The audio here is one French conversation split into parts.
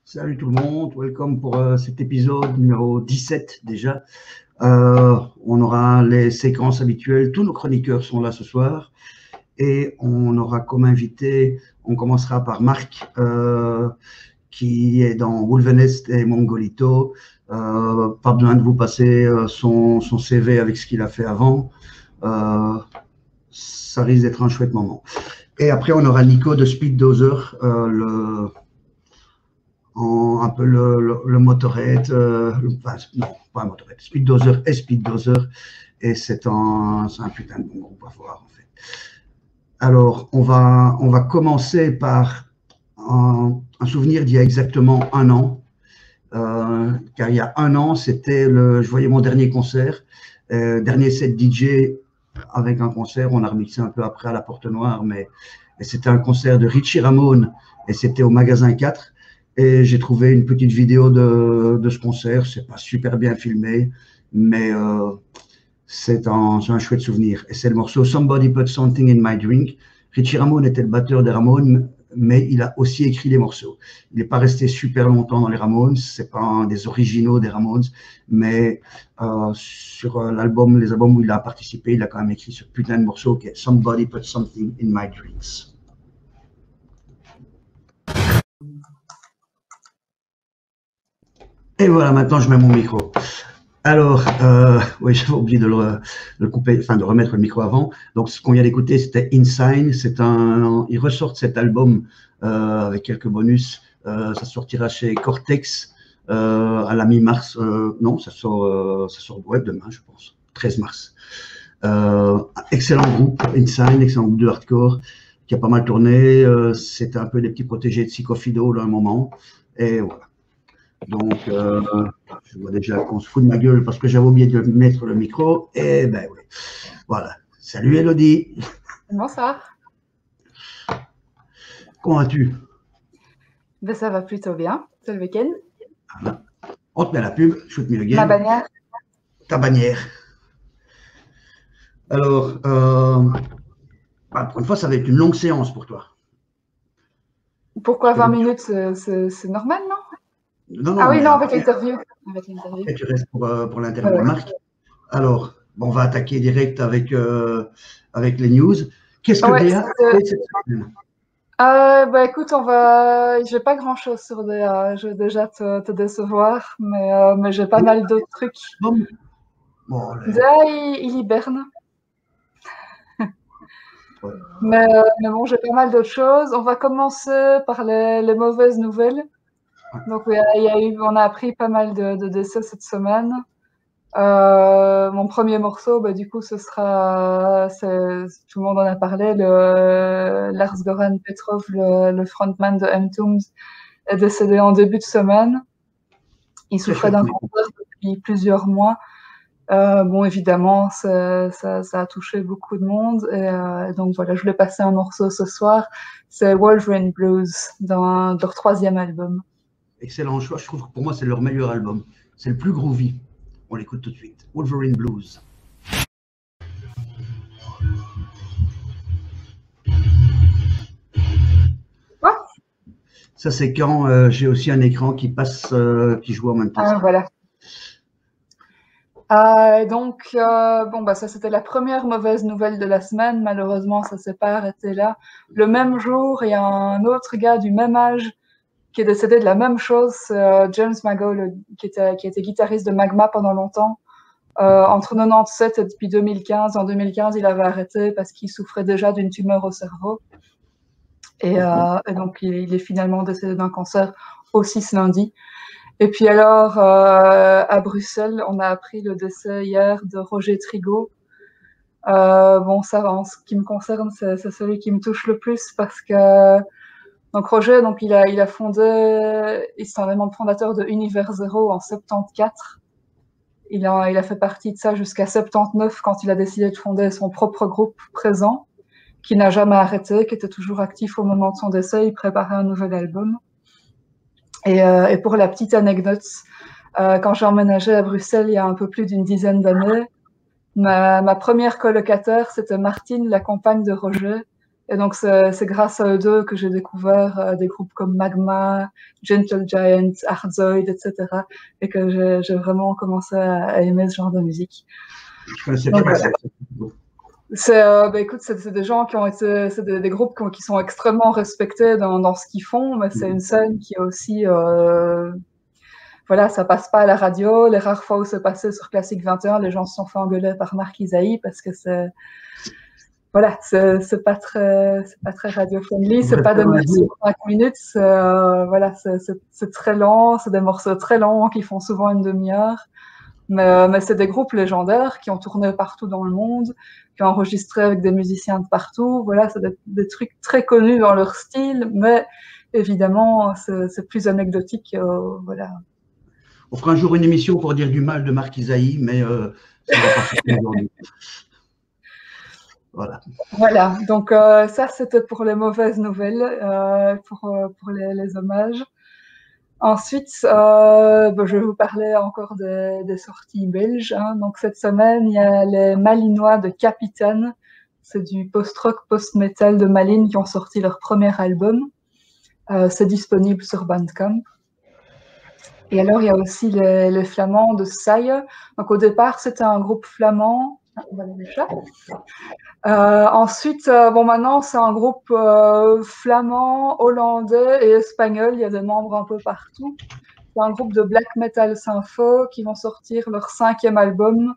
Salut tout le monde, welcome pour cet épisode numéro 17 déjà. On aura les séquences habituelles, tous nos chroniqueurs sont là ce soir et on aura comme invité, on commencera par Marc qui est dans Wolvenest et Mongolito. Pas besoin de vous passer son CV avec ce qu'il a fait avant. Ça risque d'être un chouette moment. Et après, on aura Nico de Speed Dozer, un peu le Motorhead, enfin, non, pas un Motorhead, Speed Dozer et Speed Dozer, et c'est un putain de bon groupe à voir en fait. Alors, on va commencer par un souvenir d'il y a exactement un an, car il y a un an, je voyais mon dernier concert, dernier set DJ avec un concert, on a remixé un peu après à la Porte Noire, mais c'était un concert de Richie Ramone, et c'était au Magasin 4. Et j'ai trouvé une petite vidéo de ce concert. C'est pas super bien filmé, mais c'est un chouette souvenir. Et c'est le morceau Somebody Put Something in My Drink. Richie Ramone était le batteur des Ramones, mais il a aussi écrit les morceaux. Il n'est pas resté super longtemps dans les Ramones. C'est pas un des originaux des Ramones, mais sur les albums où il a participé, il a quand même écrit ce putain de morceau qui est Somebody Put Something in My Drinks. Et voilà, maintenant je mets mon micro. Alors, oui, j'avais oublié de le couper, enfin de remettre le micro avant. Donc, ce qu'on vient d'écouter, c'était Insane. Ils ressortent cet album avec quelques bonus. Ça sortira chez Cortex à la mi-mars. Non, ça sort ouais, demain, je pense, 13 mars. Excellent groupe, Insane, excellent groupe de hardcore qui a pas mal tourné. C'était un peu des petits protégés de Psychofido là, un moment. Et voilà. Donc, je vois déjà qu'on se fout de ma gueule parce que j'avais oublié de mettre le micro. Et ben oui, voilà. Salut Elodie. Bonsoir. Comment vas-tu? Ben, ça va plutôt bien. C'est le week-end. Voilà. On te met la pub, shoot me again. Ma bannière. Ta bannière. Alors, pour une fois, ça va être une longue séance pour toi. Pourquoi 20 minutes? C'est normal, non? Non, ah oui, non, après, avec l'interview. Et tu restes pour l'interview de Marc. Alors, on va attaquer direct avec les news. Qu'est-ce que DA a fait cette semaine? Bah écoute, j'ai pas grand chose sur DA. Je vais déjà te décevoir, mais j'ai pas mal d'autres trucs. Bon, DA, il hiberne. Ouais. Mais bon, j'ai pas mal d'autres choses. On va commencer par les mauvaises nouvelles. Donc, on a appris pas mal de décès cette semaine. Mon premier morceau, bah, du coup, tout le monde en a parlé, Lars Goran Petrov, le frontman de Entombed, est décédé en début de semaine. Il souffrait d'un cancer depuis plusieurs mois. Bon, évidemment, ça a touché beaucoup de monde. Et donc voilà, je voulais passer un morceau ce soir. C'est Wolverine Blues, dans leur 3e album. Excellent choix. Je trouve que pour moi, c'est leur meilleur album. C'est le plus groovy. On l'écoute tout de suite. Wolverine Blues. Quoi? Ça, c'est quand j'ai aussi un écran qui passe, qui joue en même temps. Ah, voilà. Donc, bon, bah, ça, c'était la première mauvaise nouvelle de la semaine. Malheureusement, ça s'est pas arrêté là. Le même jour, il y a un autre gars du même âge qui est décédé de la même chose, James Mago, qui était guitariste de Magma pendant longtemps. Entre 97 et depuis 2015. En 2015, il avait arrêté parce qu'il souffrait déjà d'une tumeur au cerveau. Et donc, il est finalement décédé d'un cancer aussi ce lundi. Et puis alors, à Bruxelles, on a appris le décès hier de Roger Trigo. Bon, ça, en ce qui me concerne, c'est celui qui me touche le plus parce que donc Roger, donc il a fondé, c'est un des membres fondateurs de Univers Zero en 74. Il a fait partie de ça jusqu'à 79 quand il a décidé de fonder son propre groupe Présent, qui n'a jamais arrêté, qui était toujours actif au moment de son décès. Il préparait un nouvel album. Et pour la petite anecdote, quand j'ai emménagé à Bruxelles il y a un peu plus d'une dizaine d'années, ma première colocataire, c'était Martine, la compagne de Roger. Et donc, c'est grâce à eux deux que j'ai découvert des groupes comme Magma, Gentle Giant, Hardzoid, etc. Et que j'ai vraiment commencé à aimer ce genre de musique. Je connaissais pas ça. Écoute, c'est des gens qui ont été, c'est des groupes qui sont extrêmement respectés dans ce qu'ils font, mais c'est une scène qui est aussi, voilà, ça passe pas à la radio. Les rares fois où c'est passé sur Classique 21, les gens se sont fait engueuler par Marc Isaïe parce que voilà, c'est pas très radio-friendly, c'est pas des morceaux de 5 minutes, voilà, c'est très lent, c'est des morceaux très longs qui font souvent une demi-heure. Mais c'est des groupes légendaires qui ont tourné partout dans le monde, qui ont enregistré avec des musiciens de partout. Voilà, c'est des trucs très connus dans leur style, mais évidemment, c'est plus anecdotique. Voilà. On fera un jour une émission pour dire du mal de Marc Isaïe, mais ça va pas faire aujourd'hui. Voilà. Voilà, donc ça c'était pour les mauvaises nouvelles, pour les hommages. Ensuite, je vais vous parler encore des sorties belges. Hein. Donc cette semaine, il y a les Malinois de Capitaine. C'est du post-rock, post-metal de Malines qui ont sorti leur premier album. C'est disponible sur Bandcamp. Et alors, il y a aussi les Flamands de Saille. Donc au départ, c'était un groupe flamand. Voilà le chat. Ensuite, maintenant, c'est un groupe flamand, hollandais et espagnol. Il y a des membres un peu partout. C'est un groupe de black metal sympho qui vont sortir leur 5e album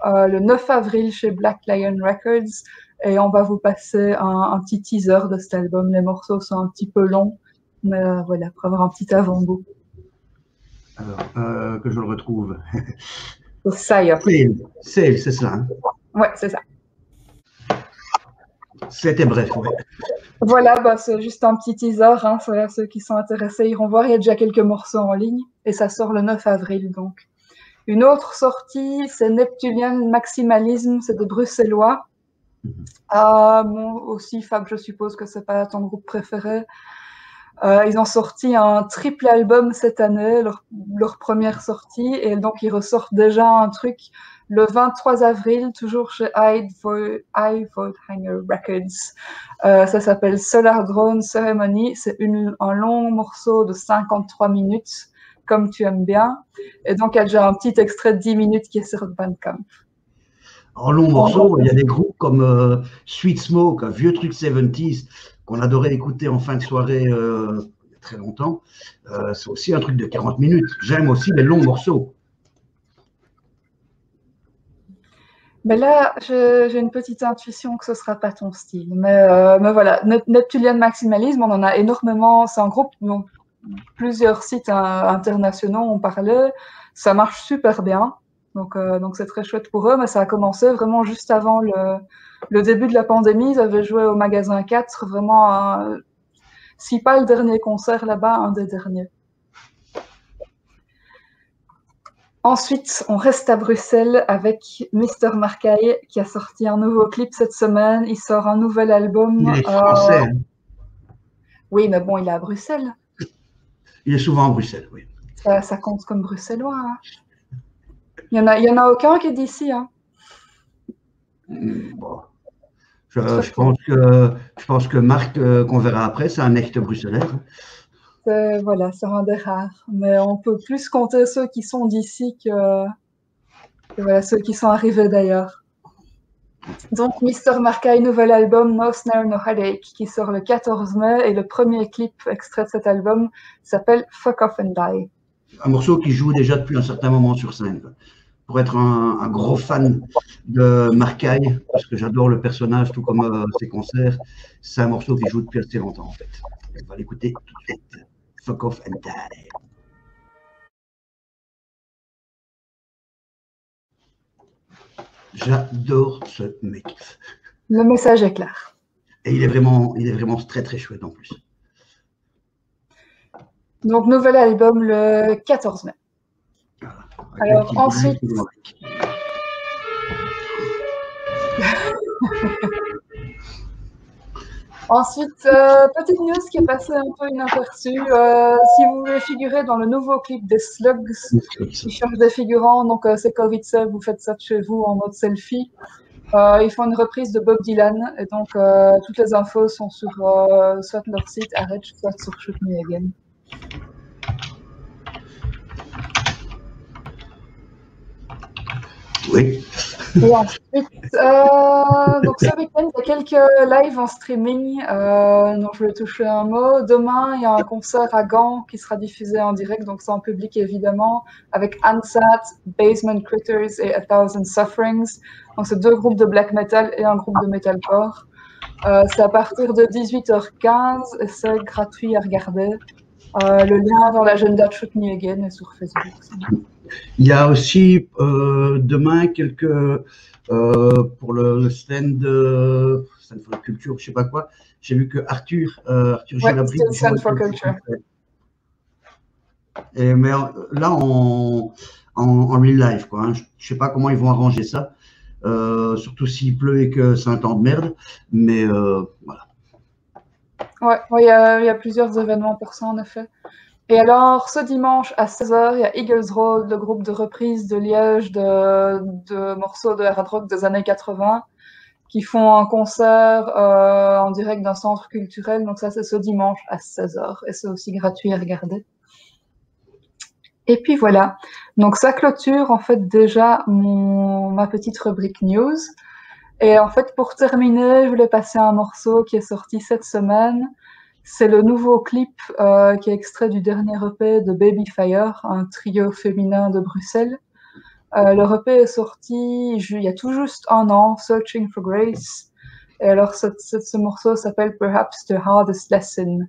le 9 avril chez Black Lion Records. Et on va vous passer un petit teaser de cet album. Les morceaux sont un petit peu longs, mais voilà, pour avoir un petit avant-goût. Alors, que je le retrouve. Sale, c'est ça. Hein? Ouais, c'est ça. C'était bref, ouais. Voilà, c'est juste un petit teaser. Hein, ceux qui sont intéressés iront voir. Il y a déjà quelques morceaux en ligne et ça sort le 9 avril. Donc, une autre sortie, c'est Neptunian Maximalism, c'est des Bruxellois. Aussi, Fab, je suppose que c'est pas ton groupe préféré. Ils ont sorti un triple album cette année, leur première sortie, et donc ils ressortent déjà un truc le 23 avril, toujours chez High Hanger Records. Ça s'appelle Solar Drone Ceremony. C'est un long morceau de 53 minutes, comme tu aimes bien. Et donc, il y a déjà un petit extrait de 10 minutes qui est sur Bandcamp. En long morceau, il y a des groupes comme Sweet Smoke, un vieux truc 70s qu'on adorait écouter en fin de soirée il y a très longtemps. C'est aussi un truc de 40 minutes. J'aime aussi les longs morceaux. Mais là, j'ai une petite intuition que ce ne sera pas ton style. Mais voilà, Neptunian Maximalism, on en a énormément. C'est un groupe dont plusieurs sites internationaux ont parlé. Ça marche super bien. Donc c'est très chouette pour eux. Mais ça a commencé vraiment juste avant le début de la pandémie. Ils avaient joué au Magasin 4, vraiment, si pas le dernier concert là-bas, un des derniers. Ensuite, on reste à Bruxelles avec Mr. Marcaille qui a sorti un nouveau clip cette semaine. Il sort un nouvel album. Il est français. Hein. Oui, mais bon, il est à Bruxelles. Il est souvent à Bruxelles, oui. Ça compte comme bruxellois. Hein. Il y en a aucun qui est d'ici. Hein. Bon. Je pense que Marc, qu'on verra après, c'est un echt bruxellois. Hein. Voilà, c'est un des rares. Mais on peut plus compter ceux qui sont d'ici que voilà, ceux qui sont arrivés d'ailleurs. Donc, Mr. Marcaille, nouvel album No Snare, No Headache, qui sort le 14 mai. Et le premier clip extrait de cet album s'appelle Fuck Off and Die. Un morceau qui joue déjà depuis un certain moment sur scène. Pour être un gros fan de Marcaille, parce que j'adore le personnage, tout comme ses concerts, c'est un morceau qui joue depuis assez longtemps en fait. On va l'écouter tout de suite. Fuck Off and Die. J'adore ce mec. Le message est clair. Et il est vraiment très très chouette en plus. Donc, nouvel album le 14 mai. Voilà. Alors, ensuite... Ensuite, petite news qui est passée un peu inaperçue. Si vous voulez figurer dans le nouveau clip des Slugs, qui cherchent des figurants, donc c'est Covid seul, vous faites ça de chez vous en mode selfie. Ils font une reprise de Bob Dylan, et donc toutes les infos sont sur soit leur site Arch, soit sur Shoot Me Again. Oui. Et ensuite, donc ce week-end, il y a quelques lives en streaming dont je vais toucher un mot. Demain, il y a un concert à Gand qui sera diffusé en direct, donc c'est en public évidemment, avec Ansat, Basement Critters et A Thousand Sufferings. Donc c'est 2 groupes de black metal et un groupe de metalcore. C'est à partir de 18h15 et c'est gratuit à regarder. Le lien dans l'agenda de Shoot Me Again est sur Facebook. Il y a aussi demain pour le stand for la culture, je sais pas quoi. J'ai vu que Arthur Gilabri. Ouais, Stand for Culture. Et, mais là en real life, quoi. Hein. Je sais pas comment ils vont arranger ça, surtout s'il pleut et que c'est un temps de merde. Mais voilà. Ouais, il y a plusieurs événements pour ça en effet. Et alors, ce dimanche à 16h, il y a Eagles Road, le groupe de reprise de Liège de morceaux de hard rock des années 80, qui font un concert en direct d'un centre culturel. Donc ça, c'est ce dimanche à 16h. Et c'est aussi gratuit à regarder. Et puis voilà. Donc ça clôture en fait déjà ma petite rubrique news. Et en fait, pour terminer, je voulais passer un morceau qui est sorti cette semaine. C'est le nouveau clip qui est extrait du dernier EP de Babyfire, un trio féminin de Bruxelles. Le EP est sorti il y a tout juste un an, Searching for Grace. Et alors, ce morceau s'appelle Perhaps the Hardest Lesson.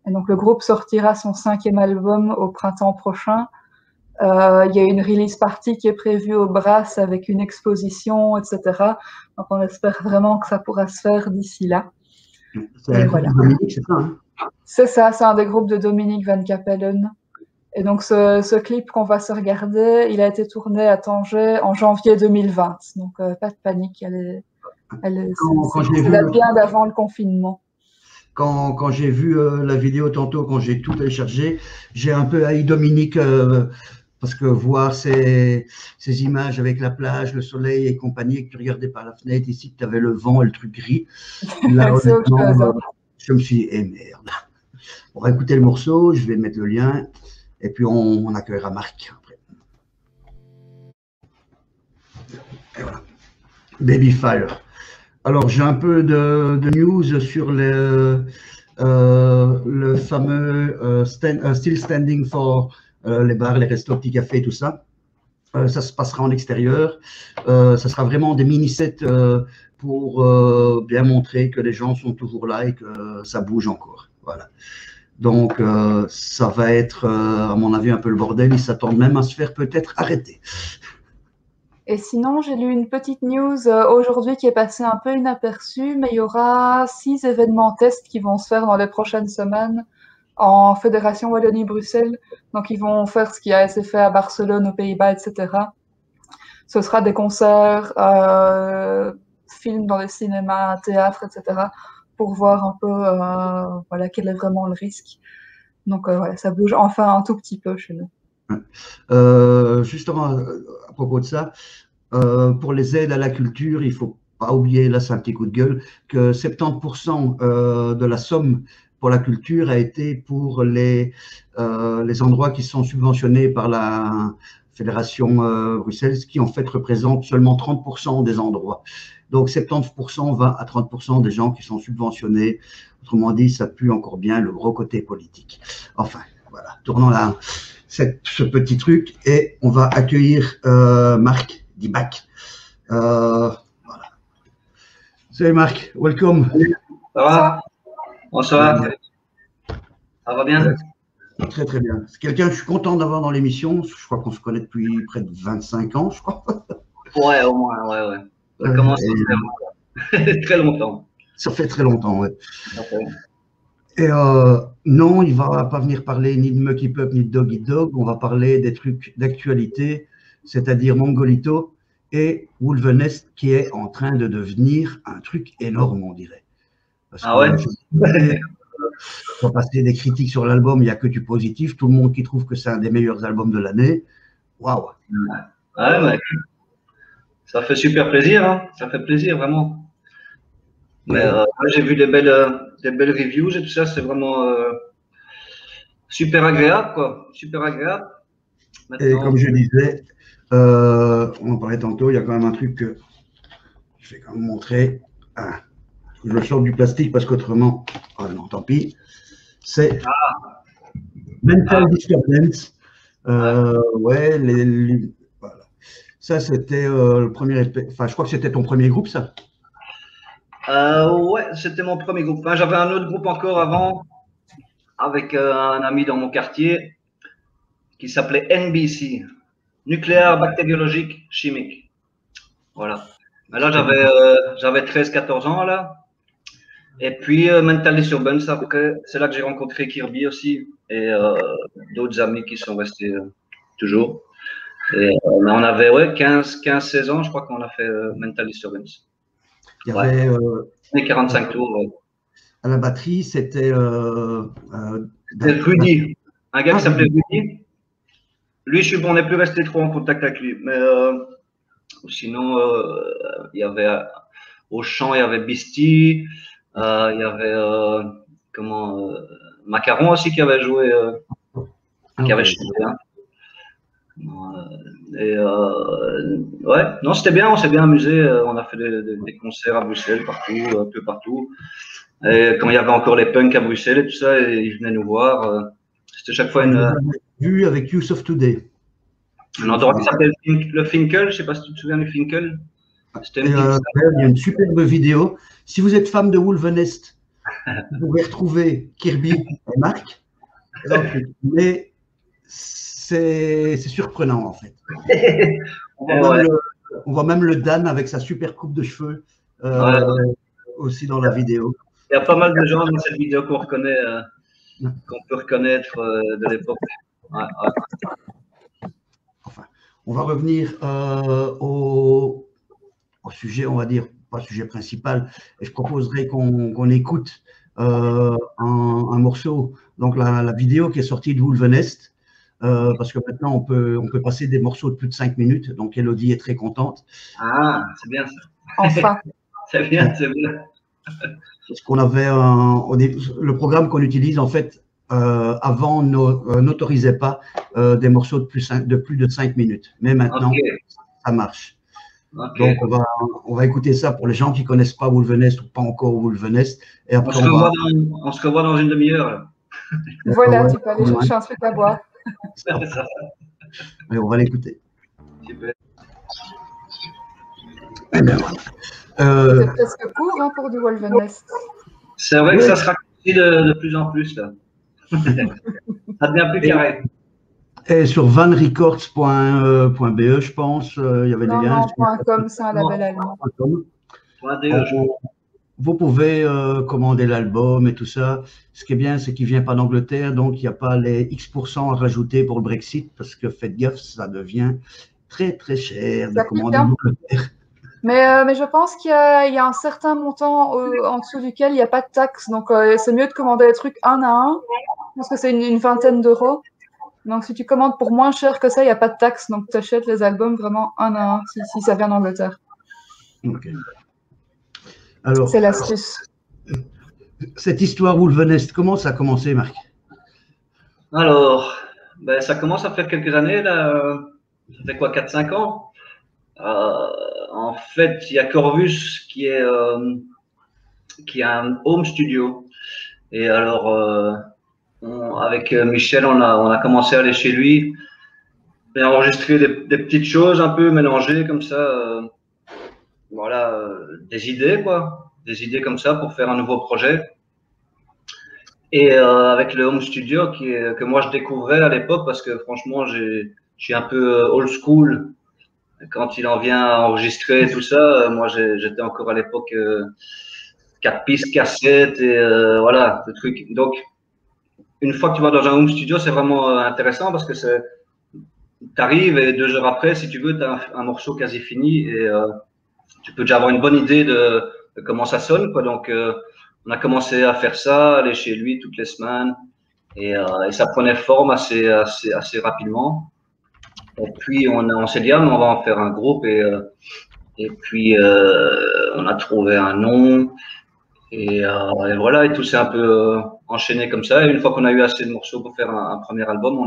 Et donc, le groupe sortira son 5e album au printemps prochain. Il y a une release party qui est prévue au Brass avec une exposition, etc. Donc, on espère vraiment que ça pourra se faire d'ici là. C'est un groupe de Dominique, c'est ça, hein? C'est ça, c'est un des groupes de Dominique Van Capellen. Et donc, ce clip qu'on va se regarder, il a été tourné à Tanger en janvier 2020. Donc, pas de panique, ça date bien d'avant le confinement. Quand j'ai vu la vidéo tantôt, quand j'ai tout téléchargé, j'ai un peu haï Dominique parce que voir ces images avec la plage, le soleil et compagnie, et que tu regardais par la fenêtre, ici tu avais le vent et le truc gris. Là, honnêtement, je me suis dit, eh merde. On va écouter le morceau, je vais mettre le lien et puis on accueillera Marc après. Et voilà. Babyfire. Alors, j'ai un peu de news sur le fameux Still Standing for les bars, les restos, petits cafés, tout ça. Ça se passera en extérieur. Ça sera vraiment des mini-sets pour bien montrer que les gens sont toujours là et que ça bouge encore. Voilà. Donc, ça va être, à mon avis, un peu le bordel. Ils s'attendent même à se faire peut-être arrêter. Et sinon, j'ai lu une petite news aujourd'hui qui est passée un peu inaperçue, mais il y aura 6 événements tests qui vont se faire dans les prochaines semaines en Fédération Wallonie-Bruxelles. Donc, ils vont faire ce qui a été fait à Barcelone, aux Pays-Bas, etc. Ce sera des concerts, films dans les cinémas, théâtres, etc. pour voir un peu voilà, quel est vraiment le risque. Donc, voilà, ça bouge enfin un tout petit peu chez nous. Justement, à propos de ça, pour les aides à la culture, il ne faut pas oublier, là c'est un petit coup de gueule, que 70% de la somme pour la culture a été pour les endroits qui sont subventionnés par la Fédération Bruxelles, ce qui en fait représente seulement 30% des endroits. Donc 70% va à 30% des gens qui sont subventionnés. Autrement dit, ça pue encore bien le gros côté politique. Enfin, voilà, tournons là ce petit truc et on va accueillir Marc Dibac. Voilà. Salut Marc, welcome. Ça va? Bonsoir. Ça va bien? Très très bien. C'est quelqu'un que je suis content d'avoir dans l'émission. Je crois qu'on se connaît depuis près de 25 ans, je crois. Ouais, au moins, ouais. Ça commence très longtemps. Ça fait très longtemps, ouais. Okay. Et non, il ne va pas venir parler ni de Mucky Pup ni de Dog Eat Dog. On va parler des trucs d'actualité, c'est-à-dire Mongolito et Wolvenest, qui est en train de devenir un truc énorme, on dirait. Parce que on va passer des critiques sur l'album, il n'y a que du positif. Tout le monde qui trouve que c'est un des meilleurs albums de l'année. Waouh! Ouais. Ça fait super plaisir, hein. Ça fait plaisir, vraiment. Mais j'ai vu des belles reviews et tout ça, c'est vraiment super agréable, quoi. Super agréable. Et Maintenant, comme je disais, on en parlait tantôt, il y a quand même un truc que je vais quand même montrer. Ah, je le sors du plastique parce qu'autrement, ah non, tant pis. C'est Mental Disturbance. Ouais, voilà. Ça, c'était le premier. Enfin, je crois que c'était ton premier groupe, ça. ouais, c'était mon premier groupe. Enfin, j'avais un autre groupe encore avant, avec un ami dans mon quartier, qui s'appelait NBC, Nucléaire Bactériologique Chimique. Voilà. Mais là, j'avais 13-14 ans, là. Et puis, Mental Disturbance, après, c'est là que j'ai rencontré Kirby aussi, et d'autres amis qui sont restés toujours. Et on avait, ouais, 15-16 ans, je crois qu'on a fait Mental Disturbance. Il y avait. 45 tours. Ouais. À la batterie, c'était. C'était Rudy, un gars qui s'appelait Rudy. Lui, on n'est plus resté trop en contact avec lui. Mais sinon, il y avait au chant, il y avait Beastie, il y avait Macaron aussi qui avait joué, qui avait chanté. Hein. Et ouais, non, c'était bien, on s'est bien amusé. On a fait des concerts à Bruxelles, partout, un peu partout. Et quand il y avait encore les punks à Bruxelles et tout ça, et ils venaient nous voir. C'était chaque fois une. Vu avec Youth of Today. Un endroit qui s'appelle le Finkel, je ne sais pas si tu te souviens du Finkel. Il y a une superbe vidéo. Si vous êtes fan de Wolvenest, vous pouvez retrouver Kirby et Marc. Mais c'est surprenant en fait. On voit même le Dan avec sa super coupe de cheveux aussi dans la vidéo. Il y a pas mal de gens dans cette vidéo qu'on reconnaît, qu'on peut reconnaître de l'époque. Ouais. Enfin, on va revenir au sujet, on va dire, pas sujet principal, et je proposerais qu'on écoute un morceau, donc la vidéo qui est sortie de Wolvenest, parce que maintenant on peut passer des morceaux de plus de 5 minutes, donc Elodie est très contente. Ah, c'est bien ça. Enfin. C'est bien, c'est bien. Parce qu'on avait le programme qu'on utilise en fait avant n'autorisait pas des morceaux de plus de 5 minutes, mais maintenant ça marche. Donc on va écouter ça pour les gens qui ne connaissent pas Wolvenest ou pas encore Wolvenest. Et après on se revoit dans une demi-heure. Voilà, tu peux aller chercher un truc à boire. Et on va l'écouter. Super. C'est presque court hein, pour du Wolvenest. C'est vrai que ça se raccourcit de plus en plus là. Ça devient plus carré. Et sur vanrecords.be, je pense, il y avait des liens. Non, .com, c'est un label allemand. Vous pouvez commander l'album et tout ça. Ce qui est bien, c'est qu'il ne vient pas d'Angleterre, donc il n'y a pas les X% à rajouter pour le Brexit, parce que faites gaffe, ça devient très très cher de commander d'Angleterre. Mais je pense qu'il y a un certain montant en dessous duquel il n'y a pas de taxe. Donc, c'est mieux de commander les trucs un à un. Je pense que c'est une vingtaine d'euros. Donc, si tu commandes pour moins cher que ça, il n'y a pas de taxe. Donc, tu achètes les albums vraiment un à un si ça vient d'Angleterre. Okay. C'est l'astuce. Cette histoire Wolvenest, comment ça a commencé, Marc? Alors, ben, ça commence à faire quelques années. Là. Ça fait quoi, 4-5 ans? En fait, il y a Corvus qui a un home studio. Et alors, avec Michel, on a commencé à aller chez lui et enregistrer des petites choses un peu mélangées comme ça. Voilà, des idées, quoi. Des idées comme ça pour faire un nouveau projet. Et avec le home studio que moi je découvrais à l'époque parce que franchement, je suis un peu old school. Quand il en vient à enregistrer tout ça, moi j'étais encore à l'époque 4 pistes cassettes et voilà, le truc. Donc, une fois que tu vas dans un home studio, c'est vraiment intéressant parce que tu arrives et 2 heures après, si tu veux, tu as un morceau quasi fini et tu peux déjà avoir une bonne idée de comment ça sonne, quoi. Donc, on a commencé à faire ça, aller chez lui toutes les semaines et ça prenait forme assez rapidement. Et puis, on s'est dit, ah, mais on va en faire un groupe et Et puis, on a trouvé un nom. Et voilà, et tout s'est un peu enchaîné comme ça. Et une fois qu'on a eu assez de morceaux pour faire un premier album,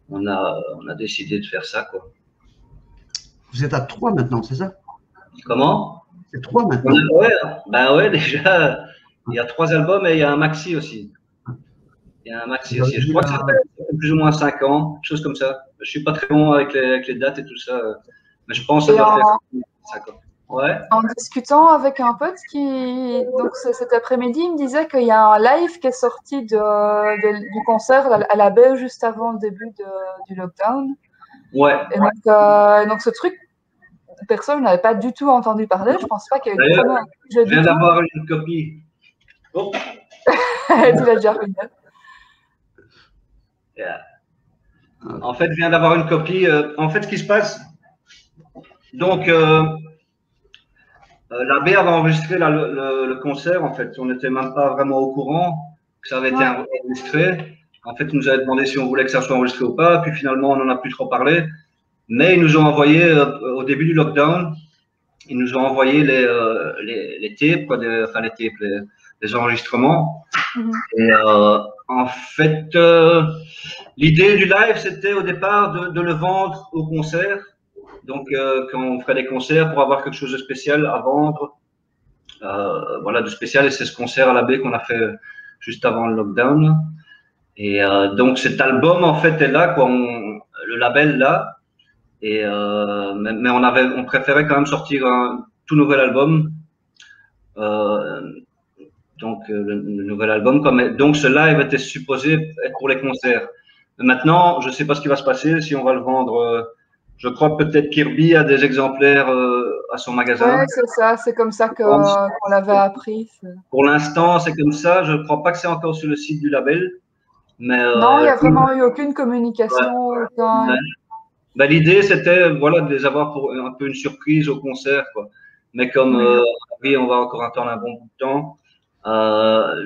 on a décidé de faire ça, quoi. Vous êtes à 3 maintenant, c'est ça? Comment? C'est 3 maintenant. Ouais, ben ouais, déjà, il y a 3 albums et il y a un maxi aussi. Il y a un maxi aussi. Je crois que ça fait plus ou moins 5 ans, chose comme ça. Je suis pas très bon avec les dates et tout ça, mais je pense que ça doit faire 5 ans. Ouais. En discutant avec un pote donc cet après-midi, il me disait qu'il y a un live qui est sorti du concert à la baie juste avant le début du lockdown. Ouais. Et donc ce truc, personne n'avait pas du tout entendu parler. Je pense pas qu'il y ait eu vraiment. Je viens d'avoir une copie. Oh. Tu l'as déjà fait. Yeah. En fait, je viens d'avoir une copie. En fait, ce qui se passe, donc, l'abbé avait enregistré le concert. En fait, on n'était même pas vraiment au courant que ça avait été enregistré. En fait, ils nous avaient demandé si on voulait que ça soit enregistré ou pas. Puis finalement, on n'en a plus trop parlé. Mais ils nous ont envoyé, au début du lockdown, ils nous ont envoyé les tapes, quoi, enfin les tapes, les enregistrements. Et en fait, l'idée du live, c'était au départ de le vendre au concert. Donc, quand on ferait des concerts pour avoir quelque chose de spécial à vendre, voilà, de spécial. Et c'est ce concert à la baie qu'on a fait juste avant le lockdown. Et donc, cet album, en fait, est là, quoi. Le label là. Et mais on préférait quand même sortir un tout nouvel album. Donc, le nouvel album, donc ce live était supposé être pour les concerts. Maintenant, je ne sais pas ce qui va se passer, si on va le vendre. Je crois peut-être Kirby a des exemplaires à son magasin. Ouais, c'est ça, c'est comme ça qu'on l'avait appris. Pour l'instant, c'est comme ça. Je ne crois pas que c'est encore sur le site du label. Mais, non, il n'y a vraiment eu aucune communication. Ouais. Ben, l'idée, c'était voilà, de les avoir pour un peu une surprise au concert, quoi. Mais comme oui, on va encore attendre un bon bout de temps.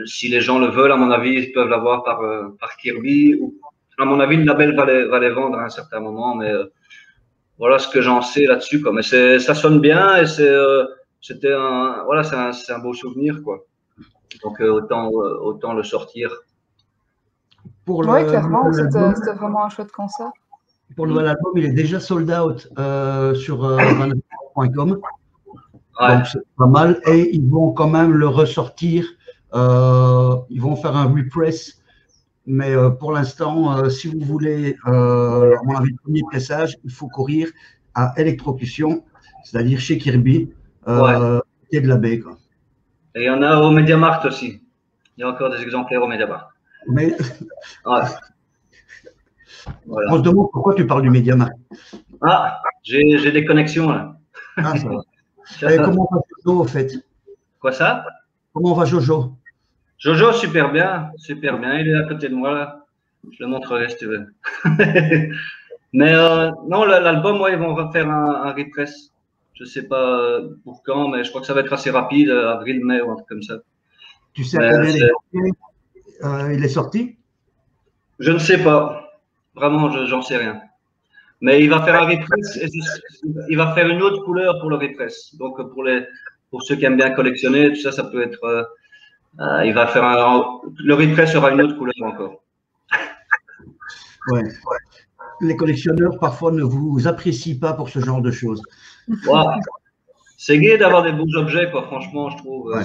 Si les gens le veulent, à mon avis, ils peuvent l'avoir par Kirby. Ou, à mon avis, le label va les vendre à un certain moment. Mais voilà ce que j'en sais là-dessus, quoi. Mais ça sonne bien et c'était voilà, c'est un beau souvenir, quoi. Donc autant le sortir. Oui, clairement, c'était vraiment un chouette concert. Pour le nouvel album, il est déjà sold out sur vanador.com. Ouais. Donc c'est pas mal. Et ils vont quand même le ressortir. Ils vont faire un repress. Mais pour l'instant, si vous voulez, à mon avis, le premier pressage, il faut courir à Électrocution, c'est-à-dire chez Kirby, et de la baie, quoi. Et il y en a au MediaMarkt aussi. Il y a encore des exemplaires au MediaMarkt. Mais ouais. Voilà. On se demande pourquoi tu parles du MediaMarkt. Ah, j'ai des connexions là. Ah, ça va. Et comment va Jojo, au fait? Quoi ça? Comment va Jojo? Jojo, super bien, super bien. Il est à côté de moi là. Je le montrerai si tu veux. Mais non, l'album, ils vont refaire un repress. Je sais pas pour quand, mais je crois que ça va être assez rapide, avril, mai ou un truc comme ça. Tu sais à combien il est sorti? Je ne sais pas. Vraiment, j'en sais rien. Mais il va faire un repress et il va faire une autre couleur pour le repress. Donc pour ceux qui aiment bien collectionner, tout ça, ça peut être. Il va faire le repress sera une autre couleur encore. Ouais. Les collectionneurs parfois ne vous apprécient pas pour ce genre de choses. Wow. C'est gai d'avoir des beaux objets, quoi. Franchement, je trouve. Ouais.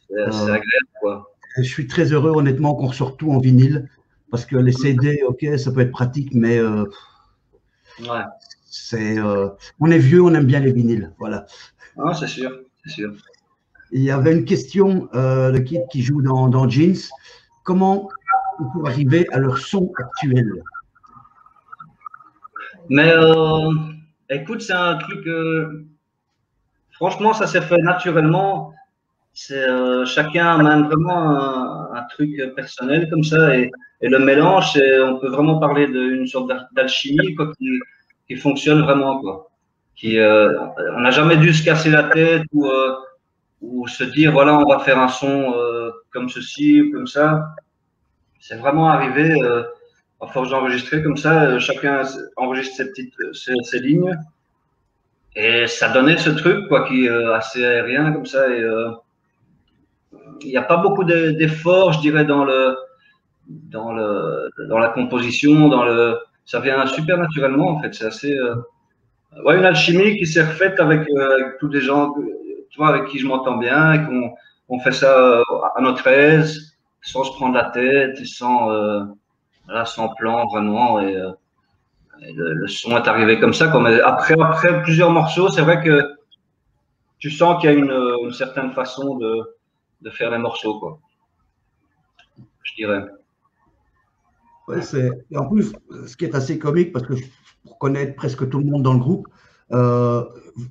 C'est agréable, quoi. Je suis très heureux, honnêtement, qu'on ressort tout en vinyle. Parce que les CD, ok, ça peut être pratique, mais on est vieux, on aime bien les vinyles. Voilà. Ah, c'est sûr, c'est sûr. Il y avait une question de Kid qui joue dans Jeans. Comment on peut arriver à leur son actuel? Mais écoute, c'est un truc. Franchement, ça s'est fait naturellement. Chacun amène vraiment un truc personnel comme ça. Et le mélange, on peut vraiment parler d'une sorte d'alchimie qui fonctionne vraiment, quoi. On n'a jamais dû se casser la tête ou se dire voilà, on va faire un son comme ceci ou comme ça. C'est vraiment arrivé à force d'enregistrer comme ça. Chacun enregistre ses lignes Et ça donnait ce truc, quoi, qui est assez aérien comme ça. Et il n'y a pas beaucoup d'efforts, je dirais, dans la composition, ça vient super naturellement, en fait. C'est assez, ouais, une alchimie qui s'est refaite avec tous des gens, tu vois, avec qui je m'entends bien, et qu'on fait ça à notre aise, sans se prendre la tête, et voilà, sans plan vraiment. Et le son est arrivé comme ça, quoi. Mais après plusieurs morceaux, c'est vrai que tu sens qu'il y a une certaine façon de faire les morceaux, quoi. Je dirais. Ouais, et en plus, ce qui est assez comique, parce que pour connaître presque tout le monde dans le groupe, euh,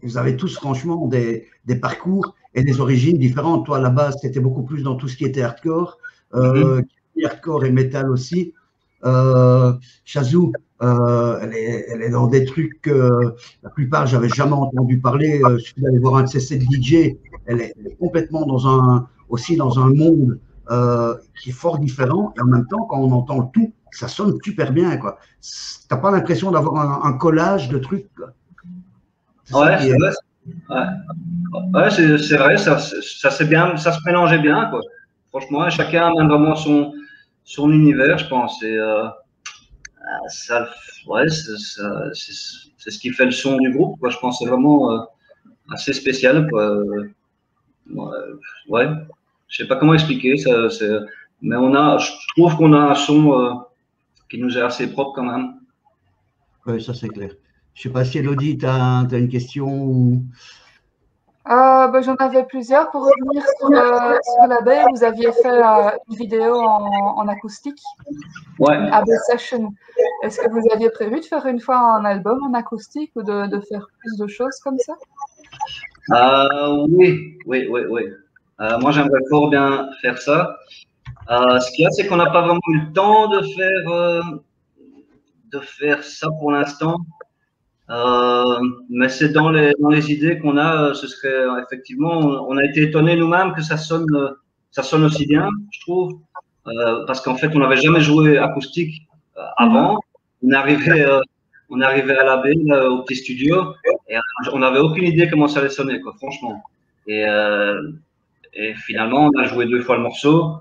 vous avez tous franchement des parcours et des origines différentes. Toi, à la base, tu étais beaucoup plus dans tout ce qui était hardcore, hardcore et metal aussi. Shazoo, elle est dans des trucs que la plupart, j'avais jamais entendu parler. Il suffit d'aller voir un de ses sets DJ. Elle est complètement aussi dans un monde qui est fort différent. Et en même temps, quand on entend le tout, ça sonne super bien, quoi. T'as pas l'impression d'avoir un collage de trucs, quoi. C'est ça Ouais, qui est. ouais, c'est vrai, c'est bien, ça se mélangeait bien, quoi. Franchement, chacun a vraiment son univers, je pense. Et ça, ouais, c'est ce qui fait le son du groupe, quoi. Je pense que c'est vraiment assez spécial, quoi. Ouais, je sais pas comment expliquer ça, mais je trouve qu'on a un son qui nous est assez propre quand même. Oui, ça c'est clair. Je sais pas si Elodie, tu as une question ou. Bah, j'en avais plusieurs. Pour revenir sur l'abeille, vous aviez fait une vidéo en acoustique, Ouais. une AB session. Est-ce que vous aviez prévu de faire une fois un album en acoustique ou de faire plus de choses comme ça? Oui. Moi, j'aimerais fort bien faire ça. Ce qu'il y a, c'est qu'on n'a pas vraiment eu le temps de faire ça pour l'instant. Mais c'est dans les idées qu'on a. Ce serait effectivement, on a été étonnés nous-mêmes que ça sonne aussi bien, je trouve, parce qu'en fait, on n'avait jamais joué acoustique avant. On est arrivé à la baie, au petit studio, et on n'avait aucune idée comment ça allait sonner, quoi, franchement. Et finalement, on a joué 2 fois le morceau,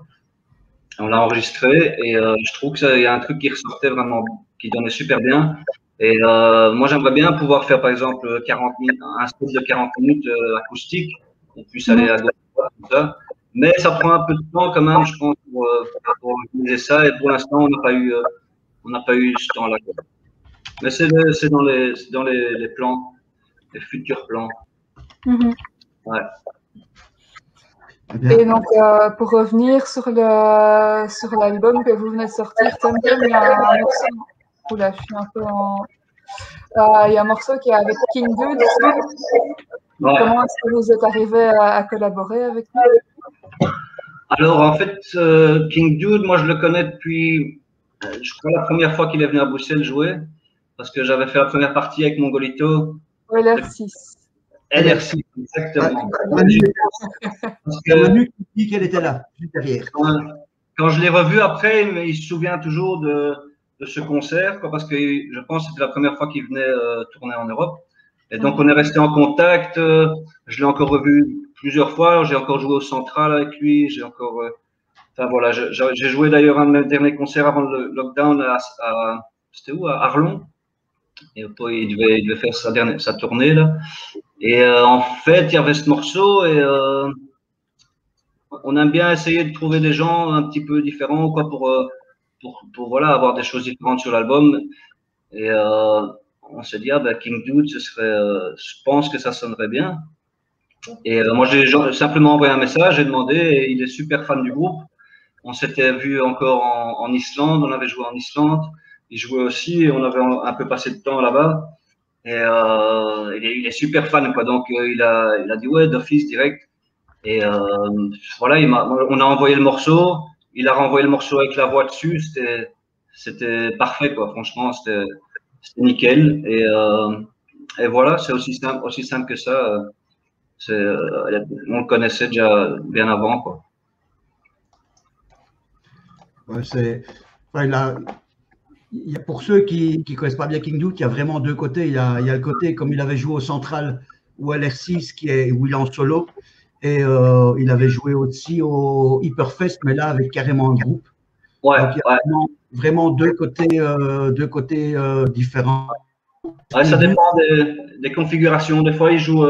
on l'a enregistré, et je trouve qu'il y a un truc qui ressortait vraiment, qui donnait super bien. Et moi, j'aimerais bien pouvoir faire, par exemple, 40 minutes, un set de 40 minutes acoustique, qu'on puisse aller à gauche, tout ça. Mais ça prend un peu de temps quand même, je pense, pour organiser ça. Et pour l'instant, on n'a pas eu ce temps-là. Mais c'est dans les plans, les futurs plans. Ouais. Et donc, pour revenir sur l'album que vous venez de sortir, Temple, il y a un morceau. Oula, je suis un peu en. Il y a un morceau qui est avec King Dude. Ouais. Comment est-ce que vous êtes arrivé à collaborer avec lui? Alors, en fait, King Dude, moi, je le connais depuis, je crois, la première fois qu'il est venu à Bruxelles jouer, parce que j'avais fait la première partie avec Mongolito. LR6. LR6, exactement. Manu qui dit qu'elle était là, juste derrière. Quand je l'ai revu après, il se souvient toujours de ce concert, quoi, parce que je pense que c'était la première fois qu'il venait tourner en Europe. Et donc, on est resté en contact. Je l'ai encore revu plusieurs fois. J'ai encore joué au Central avec lui. J'ai encore. Enfin, voilà, j'ai joué d'ailleurs un de mes derniers concerts avant le lockdown c'était où? À Arlon. Et il devait faire sa tournée, là. Et en fait, il y avait ce morceau et on aime bien essayer de trouver des gens un petit peu différents, quoi, pour voilà, avoir des choses différentes sur l'album. Et on s'est dit, King Dude, je pense que ça sonnerait bien. Et moi, j'ai simplement envoyé un message, j'ai demandé, et il est super fan du groupe. On s'était vu encore en Islande, on avait joué en Islande. Il jouait aussi, et on avait un peu passé de temps là-bas. Et il est super fan, quoi. Donc, il a dit, ouais, d'office, direct. Et voilà, on a envoyé le morceau. Il a renvoyé le morceau avec la voix dessus. C'était parfait, quoi. Franchement, c'était nickel. Et voilà, c'est aussi simple que ça. On le connaissait déjà bien avant, quoi. Ouais, il y a, pour ceux qui ne connaissent pas bien King Dude, il y a vraiment deux côtés. Il y a le côté, comme il avait joué au Central ou à l'R6, où il est en solo. Et il avait joué aussi au Hyperfest, mais là, avec carrément un groupe. Ouais, Donc, il y a ouais. vraiment deux côtés différents. Ouais, ça King Dude, dépend des configurations. Des fois, il joue.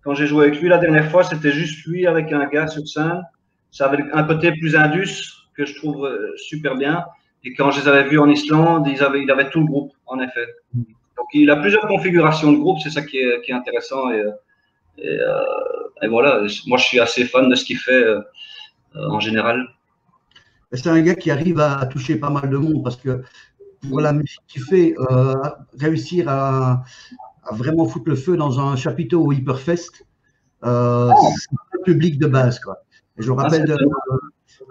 Quand j'ai joué avec lui la dernière fois, c'était juste lui avec un gars sur scène. Ça avait un côté plus indus que je trouve super bien. Et quand je les avais vus en Islande, il avait tout le groupe, en effet. Donc, il a plusieurs configurations de groupe, c'est ça qui est intéressant. Et, euh, et voilà, moi, je suis assez fan de ce qu'il fait en général. c'est un gars qui arrive à toucher pas mal de monde parce que pour la musique qu'il fait, réussir à vraiment foutre le feu dans un chapiteau au Hyperfest, c'est le public de base, quoi. Et je me Ah, rappelle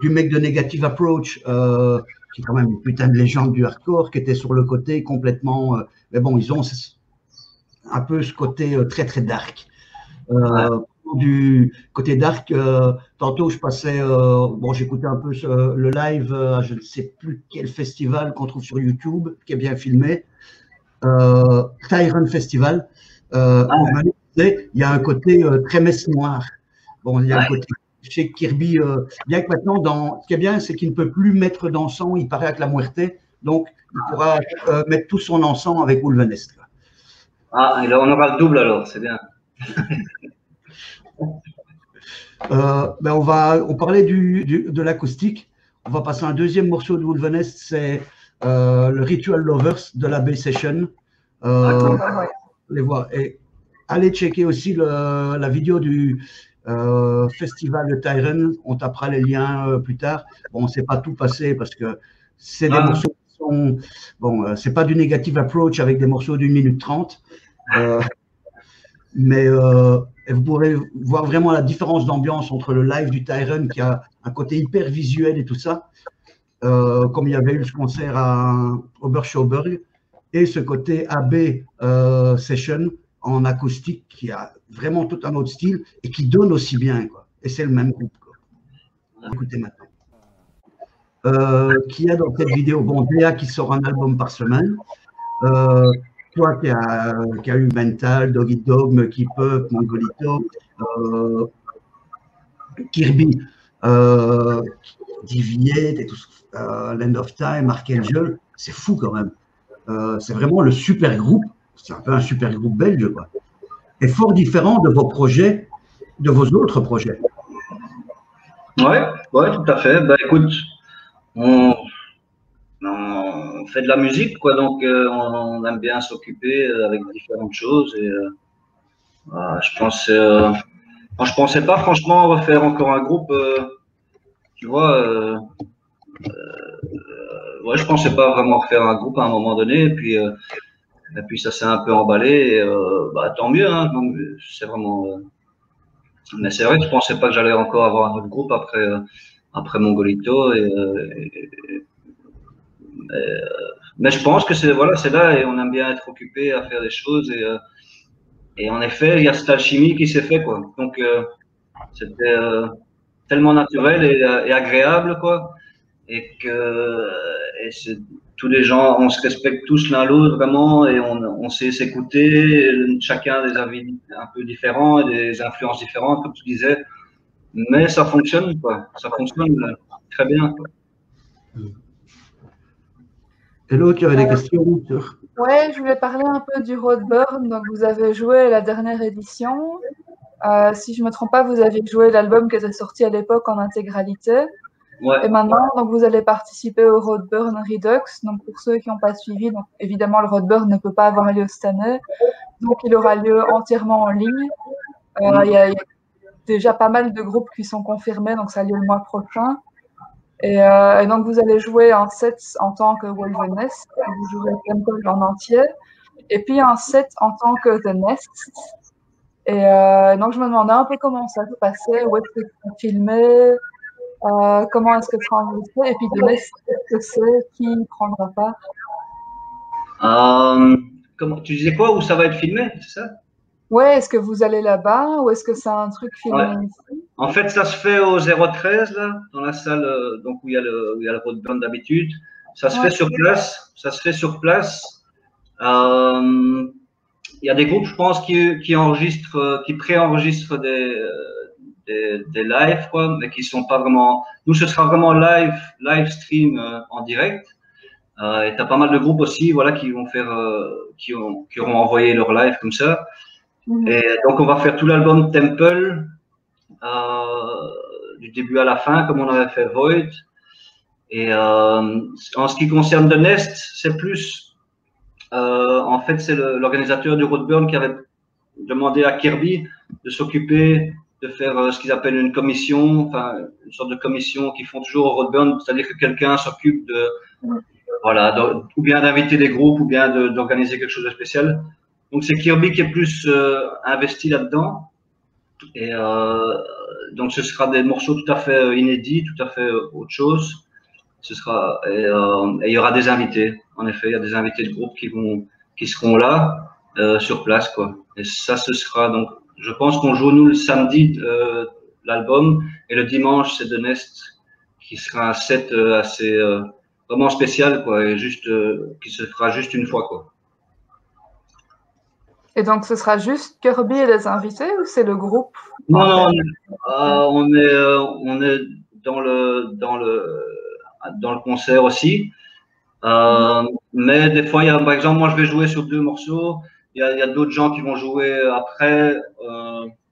du mec de Negative Approach, qui est quand même une putain de légende du hardcore, qui était sur le côté complètement. Mais bon, ils ont un peu ce côté très très dark. ouais. Du côté dark, tantôt je passais, bon, j'écoutais un peu le live, je ne sais plus quel festival qu'on trouve sur YouTube, qui est bien filmé, Tyrant Festival. Ah, On m'a dit, il y a un côté très messe noire. Bon, il y a le ouais. côté chez Kirby, bien que maintenant, ce qui est bien, c'est qu'il ne peut plus mettre d'encens, il paraît avec la muerte, donc il pourra mettre tout son encens avec Wolvenest. Ah, et là, on aura le double alors, c'est bien. Ben on parlait de l'acoustique. On va passer à un deuxième morceau de Wolvenest, c'est le Ritual Lovers de la Bay Session. Ah, cool. Les voir. Et allez checker aussi la vidéo du festival de Tyrone. On tapera les liens plus tard. Bon, on ne s'est pas tout passé parce que c'est des Ah, morceaux qui sont. Bon, c'est pas du Negative Approach avec des morceaux d'une minute 30. Mais vous pourrez voir vraiment la différence d'ambiance entre le live du Tyrone qui a un côté hyper visuel et tout ça, comme il y avait eu ce concert à Oberschauberg, et ce côté AB Session en acoustique qui a vraiment tout un autre style et qui donne aussi bien, quoi. Et c'est le même groupe, quoi. Écoutez maintenant. Qui a dans cette vidéo, bon, Déa qui sort un album par semaine. Toi qui a eu Mental, Dog Eat Dog, Keep Up, Mongolito, Kirby, Deviate, et tout, Land of Time, Archangel, c'est fou quand même. C'est vraiment le super groupe, c'est un peu un super groupe belge, quoi. Et fort différent de vos projets, de vos autres projets. ouais, ouais, tout à fait. Bah, écoute, on, on fait de la musique, quoi, donc on aime bien s'occuper avec différentes choses. Et je pensais pas franchement refaire encore un groupe, tu vois. Ouais, je pensais pas vraiment refaire un groupe à un moment donné, et puis ça s'est un peu emballé. Et, bah, tant mieux, hein, c'est vraiment. Mais c'est vrai que je pensais pas que j'allais encore avoir un autre groupe après Mongolito. Mais je pense que c'est voilà, c'est là et on aime bien être occupé à faire des choses et en effet, il y a cette alchimie qui s'est fait quoi. Donc c'était tellement naturel et agréable quoi, et que et tous les gens, on se respecte tous l'un l'autre vraiment et on sait s'écouter, chacun a des avis un peu différents et des influences différentes comme tu disais, mais ça fonctionne quoi, ça fonctionne très bien quoi. Et l'autre, il y avait des questions sur. Ouais, je voulais parler un peu du Roadburn. Donc, vous avez joué la dernière édition. Si je me trompe pas, vous aviez joué l'album qui était sorti à l'époque en intégralité. Ouais. Et maintenant, donc, vous allez participer au Roadburn Redux. Donc, pour ceux qui n'ont pas suivi, donc, évidemment, le Roadburn ne peut pas avoir lieu cette année. Donc, il aura lieu entièrement en ligne. Il y a déjà pas mal de groupes qui sont confirmés, donc ça a lieu le mois prochain. Et donc, vous allez jouer un set en tant que Wolvenest. Vous jouerez Temple en entier. Et puis, un set en tant que The Nest. Et donc, je me demandais un peu comment ça se passait, où est-ce que c'est filmé, comment est-ce que c'est enregistré, et puis The Nest, qu'est-ce que c'est, qui prendra part. Tu disais quoi, où ça va être filmé, c'est ça? Ouais, est-ce que vous allez là-bas, ou est-ce que c'est un truc filmé Ouais. ici? En fait, ça se fait au 013, là, dans la salle donc où il y a le Roadburn d'habitude. Ça se fait sur place. Ça se fait sur place. Il y a des groupes, je pense, qui enregistrent, qui préenregistrent des lives, quoi, mais qui sont pas vraiment. Nous, ce sera vraiment live stream en direct. Et t'as pas mal de groupes aussi, voilà, qui vont faire, qui auront envoyé leur live comme ça. Et donc, on va faire tout l'album Temple, du début à la fin, comme on avait fait Void. Et en ce qui concerne The Nest, c'est plus, en fait, c'est l'organisateur du Roadburn qui avait demandé à Kirby de s'occuper de faire ce qu'ils appellent une commission, enfin, une sorte de commission qu'ils font toujours au Roadburn, c'est-à-dire que quelqu'un s'occupe de, voilà, ou bien d'inviter des groupes, ou bien d'organiser quelque chose de spécial. Donc, c'est Kirby qui est plus investi là-dedans. Et donc, ce sera des morceaux tout à fait inédits, tout à fait autre chose. Ce sera, et il y aura des invités. En effet, il y a des invités de groupe qui seront là, sur place, quoi. Et ça, ce sera donc, je pense qu'on joue, nous, le samedi, l'album, et le dimanche, c'est The Nest, qui sera un set assez, vraiment spécial, quoi, et juste, qui se fera juste une fois, quoi. Et donc, ce sera juste Kirby et les invités ou c'est le groupe? Non, on est dans le concert aussi. Mais des fois, par exemple, moi, je vais jouer sur 2 morceaux. Il y a d'autres gens qui vont jouer après,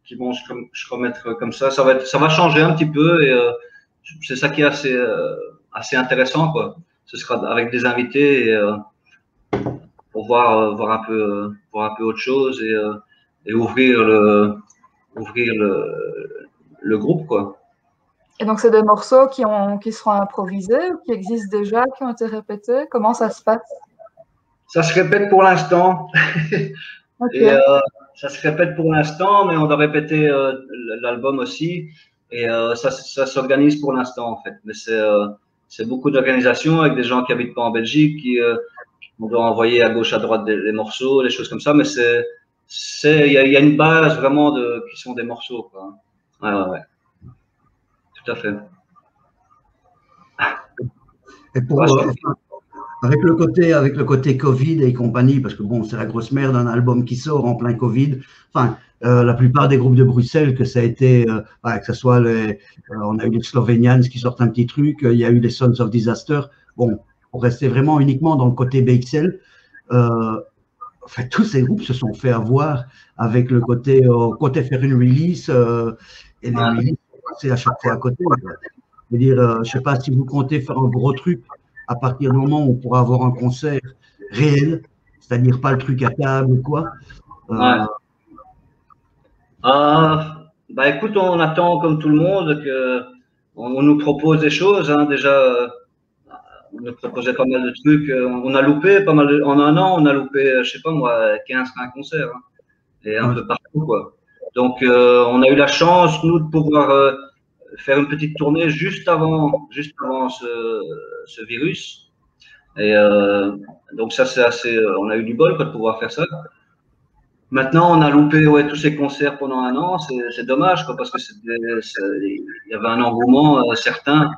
qui vont se remettre comme ça. Ça va changer un petit peu et c'est ça qui est assez intéressant, quoi. Ce sera avec des invités et, pour voir un peu autre chose et ouvrir le groupe, quoi. Et donc, c'est des morceaux qui seront improvisés ou qui existent déjà, qui ont été répétés? Comment ça se passe? Ça se répète pour l'instant. Okay. Et ça se répète pour l'instant, mais on doit répéter l'album aussi. Et ça s'organise pour l'instant, en fait. Mais c'est beaucoup d'organisations avec des gens qui habitent pas en Belgique, on doit envoyer à gauche, à droite les morceaux, des choses comme ça. Mais il y a une base vraiment qui sont des morceaux, quoi. Ouais. Tout à fait. Et pour, avec le côté Covid et compagnie, parce que bon, c'est la grosse merde d'un album qui sort en plein Covid. Enfin, la plupart des groupes de Bruxelles, que ça a été, que ce soit on a eu les Slovenians qui sortent un petit truc, il y a eu les Sons of Disaster. Bon, pour rester vraiment uniquement dans le côté BXL, enfin, tous ces groupes se sont fait avoir avec le côté faire une release et les releases, c'est à chaque fois à côté. Je veux dire, je ne sais pas si vous comptez faire un gros truc à partir du moment où on pourra avoir un concert réel, c'est-à-dire pas le truc à table ou quoi. Bah écoute, on attend comme tout le monde on nous propose des choses. Hein, déjà, on nous proposait pas mal de trucs. On a loupé pas mal en un an, on a loupé, je sais pas moi, 15-20 concerts. Hein, et un peu partout, quoi. Donc, on a eu la chance, nous, de pouvoir faire une petite tournée juste avant ce virus. Et donc ça, c'est assez. On a eu du bol, quoi, de pouvoir faire ça. Maintenant, on a loupé tous ces concerts pendant un an. C'est dommage, quoi, parce que il y avait un engouement certain.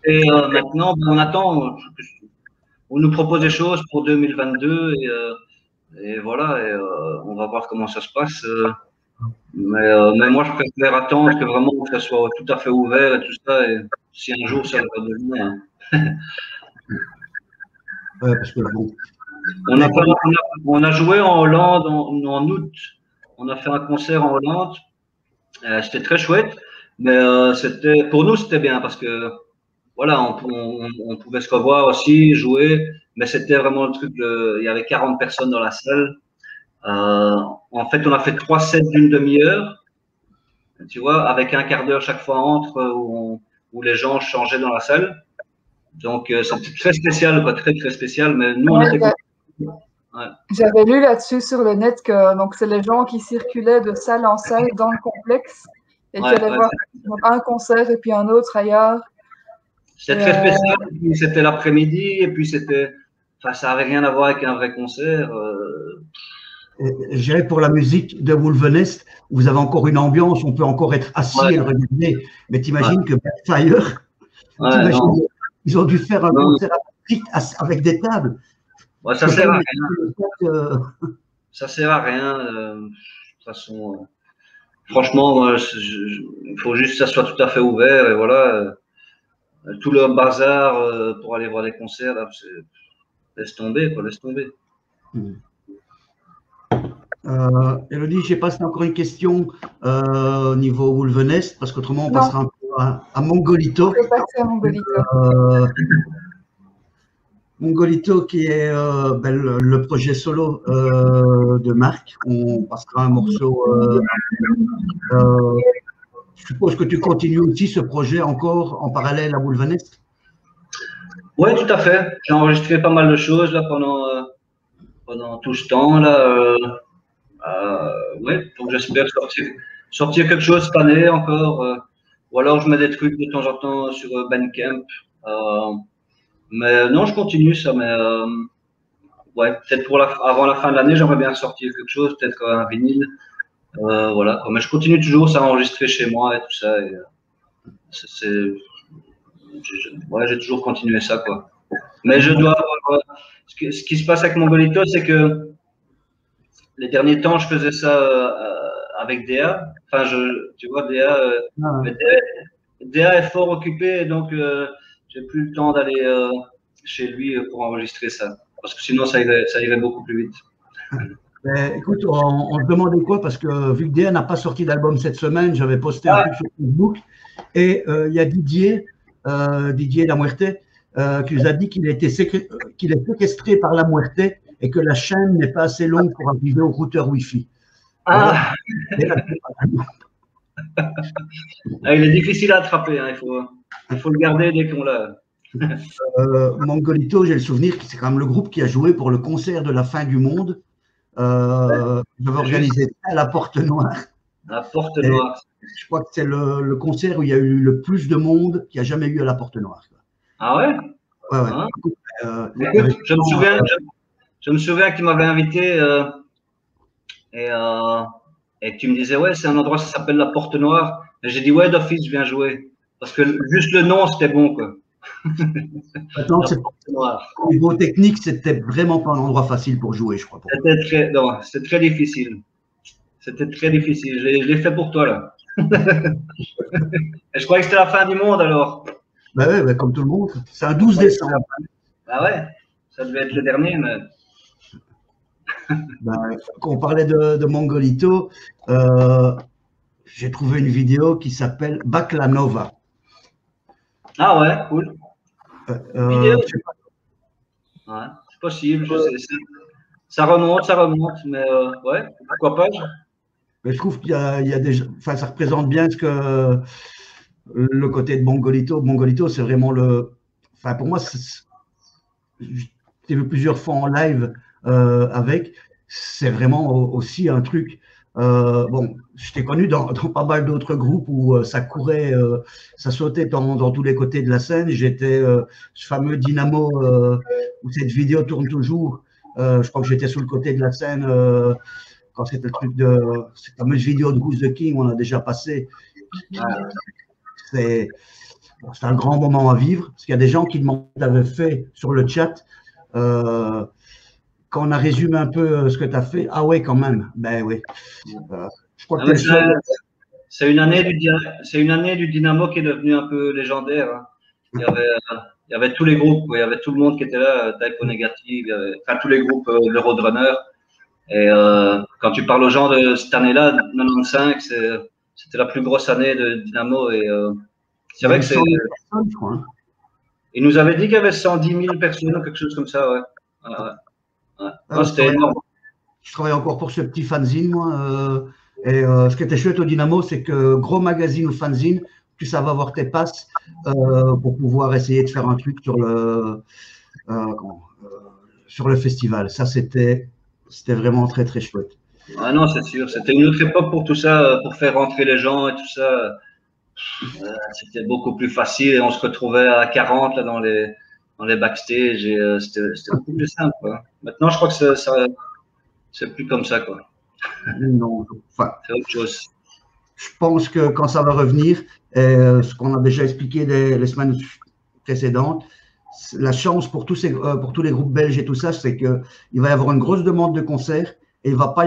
Et maintenant, on attend. On nous propose des choses pour 2022 et voilà. Et on va voir comment ça se passe. Mais moi, je préfère attendre que vraiment que ça soit tout à fait ouvert et tout ça. Et si un jour ça va devenir. Ouais, parce que bon. On a joué en Hollande en août. On a fait un concert en Hollande. C'était très chouette. Mais pour nous, c'était bien parce que voilà, on pouvait se revoir aussi, jouer. Mais c'était vraiment le truc. Il y avait 40 personnes dans la salle. En fait, on a fait 3 sets d'une demi-heure, tu vois, avec un quart d'heure chaque fois entre où les gens changeaient dans la salle. Donc, c'était très spécial, quoi, très, très spécial. Mais nous, on était. Ouais. J'avais lu là-dessus sur le net que donc c'est les gens qui circulaient de salle en salle dans le complexe et qui allaient voir un concert et puis un autre ailleurs. C'était très spécial. C'était l'après-midi et puis c'était. Enfin, ça n'avait rien à voir avec un vrai concert. Je dirais pour la musique de Wolvenest, vous avez encore une ambiance, on peut encore être assis et le regarder. Mais t'imagines que Backfire, ils ont dû faire un concert avec des tables. Ouais, ça sert à rien. Ça sert à rien. De toute façon, franchement, il faut juste que ça soit tout à fait ouvert et voilà. Tout le bazar pour aller voir des concerts, là, laisse tomber, quoi, laisse tomber. Elodie, je ne sais pas si tu as encore une question au niveau Wolvenest, parce qu'autrement, on passera un peu à Mongolito. Je vais passer à Mongolito. Mongolito, qui est le projet solo de Marc. On passera un morceau. Je suppose que tu continues aussi ce projet encore en parallèle à Wolvenest? Oui, tout à fait. J'ai enregistré pas mal de choses là, pendant tout ce temps. Là, ouais, donc j'espère sortir quelque chose cette année encore. Ou alors je mets des trucs de temps en temps sur Bandcamp. Mais non, je continue ça. Mais ouais, peut-être avant la fin de l'année, j'aimerais bien sortir quelque chose, peut-être un vinyle. Voilà. Mais je continue toujours ça à enregistrer chez moi et tout ça. Et, ouais, j'ai toujours continué ça, quoi. Mais je dois avoir, ce qui se passe avec Mongolito, c'est que les derniers temps, je faisais ça avec DA. Enfin, tu vois, DA est fort occupé, et donc j'ai plus le temps d'aller chez lui pour enregistrer ça. Parce que sinon, ça irait beaucoup plus vite. Écoute, on se demandait quoi, parce que vu que DA n'a pas sorti d'album cette semaine, j'avais posté un truc sur Facebook, et il y a Didier La Muerte, qui nous a dit qu'il est séquestré par La Muerte et que la chaîne n'est pas assez longue pour arriver au routeur Wi-Fi. Ah. Il est difficile à attraper, hein, il faut le garder dès qu'on l'a. Mongolito, j'ai le souvenir que c'est quand même le groupe qui a joué pour le concert de la fin du monde. J'avais organisé à la Porte Noire. La Porte Noire. Je crois que c'est le concert où il y a eu le plus de monde qu'il n'y a jamais eu à la Porte Noire. Ah ouais? Ouais, ouais. Hein? Écoute, je me souviens que tu m'avais invité et que tu me disais, ouais, c'est un endroit, ça s'appelle la Porte Noire. Et j'ai dit, ouais, d'office, je viens jouer. Parce que juste le nom, c'était bon, quoi. Attends, au niveau technique, c'était vraiment pas un endroit facile pour jouer, je crois. C'était très difficile. C'était très difficile. Je l'ai fait pour toi, là. Et je croyais que c'était la fin du monde, alors. Bah ouais, bah comme tout le monde. C'est un 12 décembre. Ah ouais, ça devait être le dernier, mais… Quand on parlait de Mongolito, j'ai trouvé une vidéo qui s'appelle Baklanova. Ah ouais, cool. Vidéo. Ouais, c'est possible, je sais. Ça remonte, mais ouais, pourquoi pas. Mais je trouve qu'il y a des… Enfin, ça représente bien ce que le côté de Mongolito. Mongolito, c'est vraiment le… Enfin, pour moi, j'ai vu plusieurs fois en live avec. C'est vraiment aussi un truc… bon, je t'ai connu dans pas mal d'autres groupes où ça courait, ça sautait dans tous les côtés de la scène. J'étais ce fameux Dynamo où cette vidéo tourne toujours. Je crois que j'étais sur le côté de la scène quand c'était le truc de cette fameuse vidéo de Who's the King, on a déjà passé. C'est un grand moment à vivre. Parce qu'il y a des gens qui m'avaient fait sur le chat. Quand on a résumé un peu ce que tu as fait, ah ouais, quand même. Ben oui. Je crois que c'est une année du Dynamo qui est devenue un peu légendaire. Hein. Il y avait tous les groupes, il y avait tout le monde qui était là, Typo Négative, enfin tous les groupes, le Roadrunner. Et quand tu parles aux gens de cette année-là, 95, c'était la plus grosse année de Dynamo. Et c'est vrai que c'est. Il nous avait dit qu'il y avait 110 000 personnes ou quelque chose comme ça, ouais. C'était énorme. Je travaille encore pour ce petit fanzine, moi. Et ce qui était chouette au Dynamo, c'est que gros magazine ou fanzine, tu savais avoir tes passes pour pouvoir essayer de faire un truc sur le festival. Ça, c'était vraiment très, très chouette. Ah non, c'est sûr. C'était une autre époque pour tout ça, pour faire rentrer les gens et tout ça. C'était beaucoup plus facile et on se retrouvait à 40 là, dans les backstage et c'était beaucoup plus simple. Quoi. Maintenant, je crois que c'est plus comme ça. Quoi. Non, enfin, c'est autre chose. Je pense que quand ça va revenir, ce qu'on a déjà expliqué les semaines précédentes, la chance pour tous les groupes belges et tout ça, c'est qu'il va y avoir une grosse demande de concerts et il va pas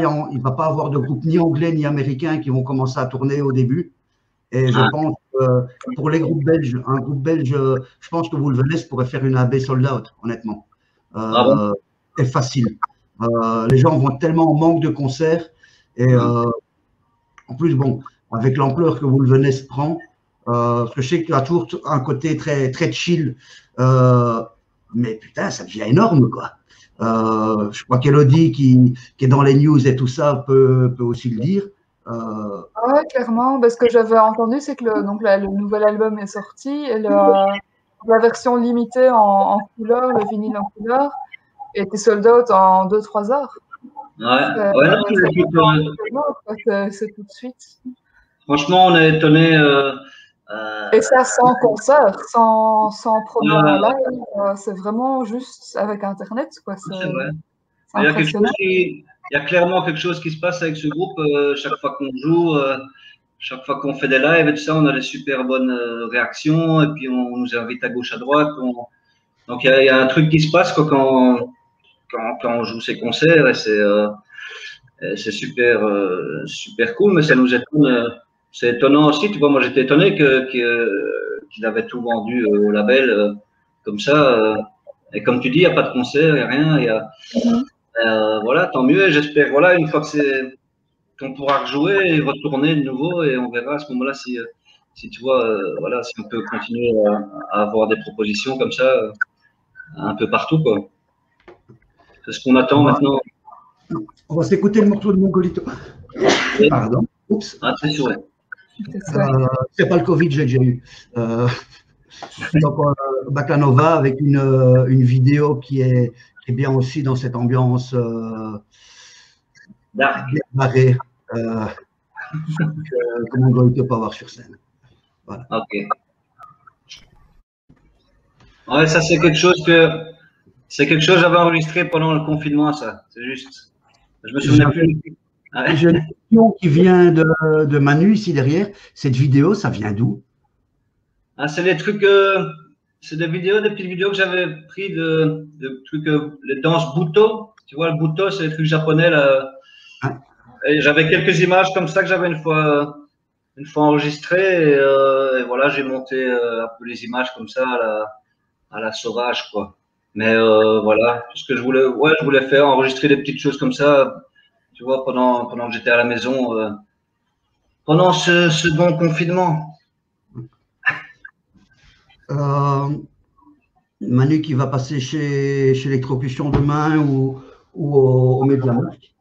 avoir de groupe ni anglais ni américain qui vont commencer à tourner au début. Et je pense que pour les groupes belges, un groupe belge, je pense que Wolvenest pourrait faire une AB sold out, honnêtement. bon Et facile. Les gens vont tellement en manque de concerts. Et en plus, bon, avec l'ampleur que Wolvenest prend, parce que je sais que tu as toujours un côté très, très chill, mais putain, ça devient énorme, quoi. Je crois qu'Elodie, qui est dans les news et tout ça, peut aussi le dire. Ouais, clairement. Parce que j'avais entendu, c'est que le nouvel album est sorti et la version limitée en couleur, le vinyle en couleur, était sold out en 2-3 heures. Ouais, C'est tout de suite. Franchement, on est étonné. Et ça sans concert, sans promo en live, c'est vraiment juste avec Internet, quoi. C'est vrai. C'est impressionnant. Il y a clairement quelque chose qui se passe avec ce groupe. Chaque fois qu'on joue, chaque fois qu'on fait des lives et tout ça, on a des super bonnes réactions. Et puis, on nous invite à gauche, à droite. Donc, il y a un truc qui se passe quoi, quand on joue ces concerts. Et c'est super, super cool. Mais ça nous étonne. C'est étonnant aussi. Tu vois, moi, j'étais étonné qu'il avait tout vendu au label comme ça. Et comme tu dis, il n'y a pas de concert, il n'y a rien. Voilà, tant mieux. Et j'espère, voilà, une fois qu'on pourra rejouer et retourner de nouveau, et on verra à ce moment-là si tu vois, voilà, si on peut continuer à avoir des propositions comme ça un peu partout, quoi. C'est ce qu'on attend maintenant. On va s'écouter le morceau de Mongolito. Pardon. Oups. Ah, c'est sûr. C'est pas le Covid, j'ai déjà eu. Donc, Baklanova avec une vidéo qui est bien aussi dans cette ambiance barrée que Mongolito peut avoir sur scène. Voilà. Ok. Ouais, ça c'est quelque chose que j'avais enregistré pendant le confinement, ça. C'est juste. Je me souviens plus. J'ai une question qui vient de Manu ici derrière. Cette vidéo, ça vient d'où? Ah, c'est des trucs, c'est des petites vidéos que j'avais pris de trucs, les danses Buto. Tu vois, le Buto, c'est des trucs japonais là. Et j'avais quelques images comme ça que j'avais une fois enregistrées. Et voilà, j'ai monté un peu les images comme ça à la sauvage, quoi. Mais voilà, parce que je voulais faire enregistrer des petites choses comme ça. Tu vois, pendant que j'étais à la maison, pendant ce bon confinement. Manu qui va passer chez Electrocution demain ou au Mediamarkt,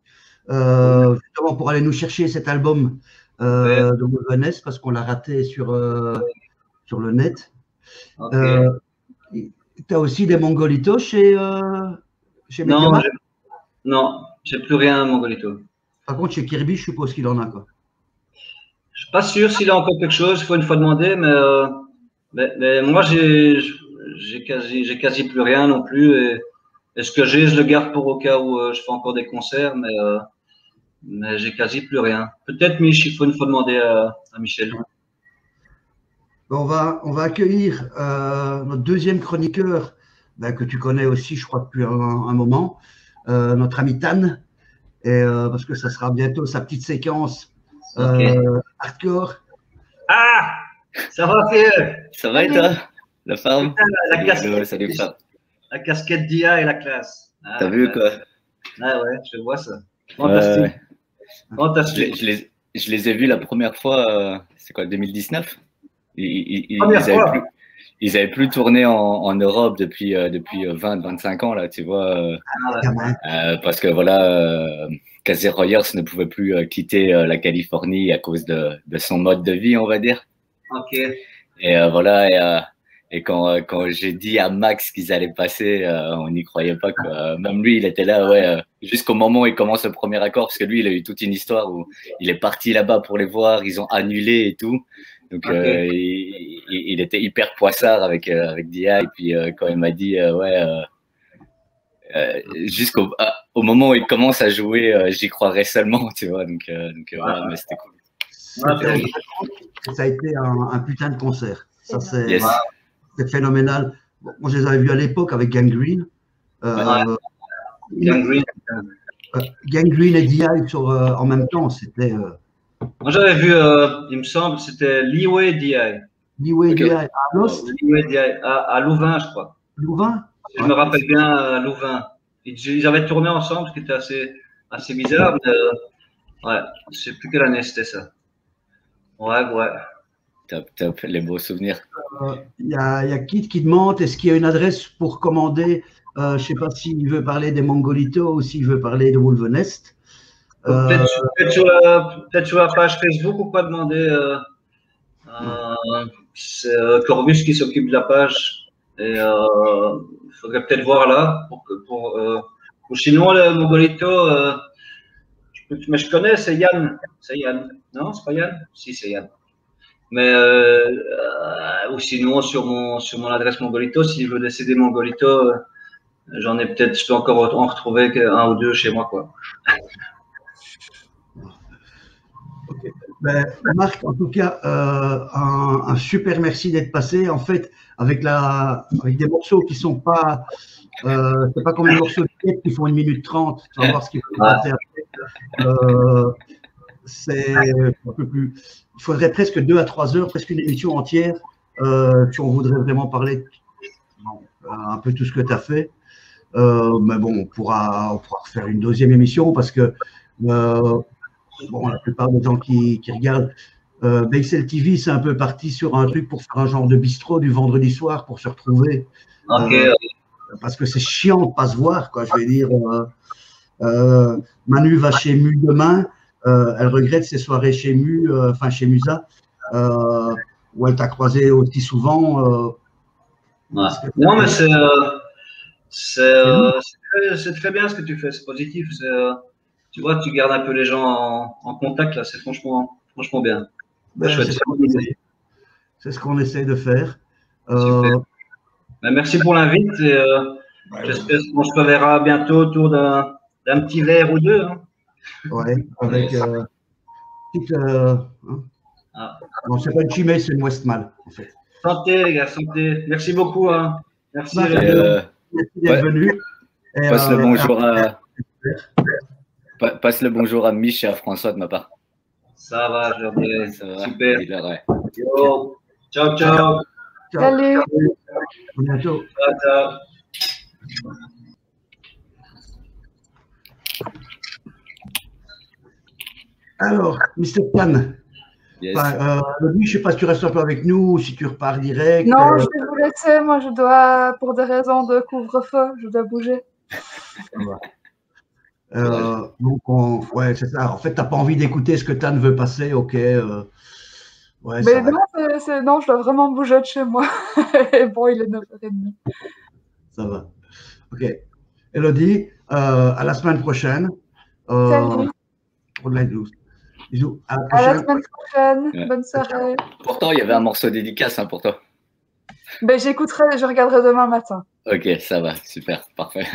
justement pour aller nous chercher cet album de Wolvenest parce qu'on l'a raté sur le net. Okay. Tu as aussi des Mongolitos chez Mediamarkt? Non, j'ai plus rien Mongolito. Par contre, chez Kirby, je suppose qu'il en a, quoi. Je suis pas sûr s'il a encore quelque chose, il faut une fois demander, mais moi j'ai quasi plus rien non plus, et ce que j'ai, je le garde pour au cas où je fais encore des concerts, mais j'ai quasi plus rien. Peut-être Mich, il faut une fois demander à Michel. On va accueillir notre deuxième chroniqueur, que tu connais aussi, je crois, depuis un moment, notre ami Tan, et parce que ça sera bientôt sa petite séquence hardcore. Ah, ça va, Pierre? Ça va et toi? La forme? La casquette, salut, frère. La casquette d'IA et la classe. Ah, t'as vu quoi? Ah ouais, je vois ça. Fantastique. Fantastique. Je les ai vus la première fois, c'est quoi, 2019? Ils avaient plus tourné en Europe depuis 20-25 ans, là, tu vois. Parce que voilà, Casey Rogers ne pouvait plus quitter la Californie à cause de son mode de vie, on va dire. Ok. Et voilà, et quand j'ai dit à Max qu'ils allaient passer, on n'y croyait pas, quoi. Même lui, il était là, jusqu'au moment où il commence le premier accord, parce que lui, il a eu toute une histoire où il est parti là-bas pour les voir, ils ont annulé et tout. Donc, il était hyper poissard avec Dia. Et puis, quand il m'a dit, jusqu'au moment où il commence à jouer, j'y croirais seulement, tu vois. Donc voilà, mais c'était cool. Ça a été un putain de concert. Ça, c'est phénoménal. bon, moi, je les avais vus à l'époque avec Gangrene. Gangrene. Gangrene et DI en même temps, c'était Moi, j'avais vu, il me semble, c'était Leeway DI. Leeway DI à Lost, Leeway DI à Louvain, je crois. Louvain. Si je me rappelle bien, à Louvain. Ils avaient tourné ensemble, ce qui était assez bizarre, mais ouais, je sais plus quelle année c'était ça. Ouais. Top, les beaux souvenirs. Il y a Kit qui demande est-ce qu'il y a une adresse pour commander. Je ne sais pas s'il veut parler des Mongolitos ou s'il veut parler de Wolvenest. Peut-être sur la page Facebook ou pas demander. C'est Corbus qui s'occupe de la page. Et il faudrait peut-être voir là. Ou sinon, le Mongolito, mais je connais, c'est Yann. C'est Yann. Non, c'est pas Yann? Si, c'est Yann. Mais ou sinon, sur mon adresse Mongolito, si je veux des CD Mongolito, j'en ai peut-être, je peux encore en retrouver un ou deux chez moi, quoi. Okay. Ben, Marc, en tout cas, un super merci d'être passé. En fait, avec des morceaux qui sont pas, c'est pas comme les morceaux de tête qui font 1 minute 30. Tu vas voir ce qu'il faut passer après. C'est un peu plus. Il faudrait presque 2 à 3 heures, presque une émission entière, si on voudrait vraiment parler un peu tout ce que tu as fait. Mais bon, on pourra refaire une deuxième émission parce que bon, la plupart des gens qui regardent BXL TV, c'est un peu parti sur un truc pour faire un genre de bistrot du vendredi soir pour se retrouver. Parce que c'est chiant de ne pas se voir, quoi. Je vais dire, Manu va chez Mu demain. Elle regrette ses soirées chez Mu, enfin chez Musa, où elle t'a croisé aussi souvent. Non, mais c'est très bien ce que tu fais, c'est positif. Tu vois, tu gardes un peu les gens en contact, là, c'est franchement bien. Ben, c'est ce qu'on essaie de faire. Ben, merci pour l'invite et j'espère qu'on se reverra bientôt autour d'un petit verre ou deux. Hein. Ouais, avec non, c'est pas une chimée, c'est une Westmal, en fait. Santé, les gars, santé. Merci beaucoup. Hein. Merci. Merci d'être venu. Passe le bonjour à Mich et à François de ma part. Ça va, je leur dirai. Super. Yo. Ciao. Salut. À bientôt. Ciao. Alors, Mr. Khan, yes. je ne sais pas si tu restes un peu avec nous ou si tu repars direct. Non, je vais vous laisser. Moi, je dois, pour des raisons de couvre-feu, je dois bouger. Donc, ouais, c'est ça. En fait, tu n'as pas envie d'écouter ce que Tan veut passer, ok. Ouais, mais non, je dois vraiment bouger de chez moi. Et bon, il est 9h30. Ça va. Ok. Elodie, à la semaine prochaine. Salut. Bisous. À la semaine prochaine. Ouais. Bonne soirée. Pourtant, il y avait un morceau dédicace hein, pour toi. Ben, j'écouterai, je regarderai demain matin. Ok, ça va. Super. Parfait.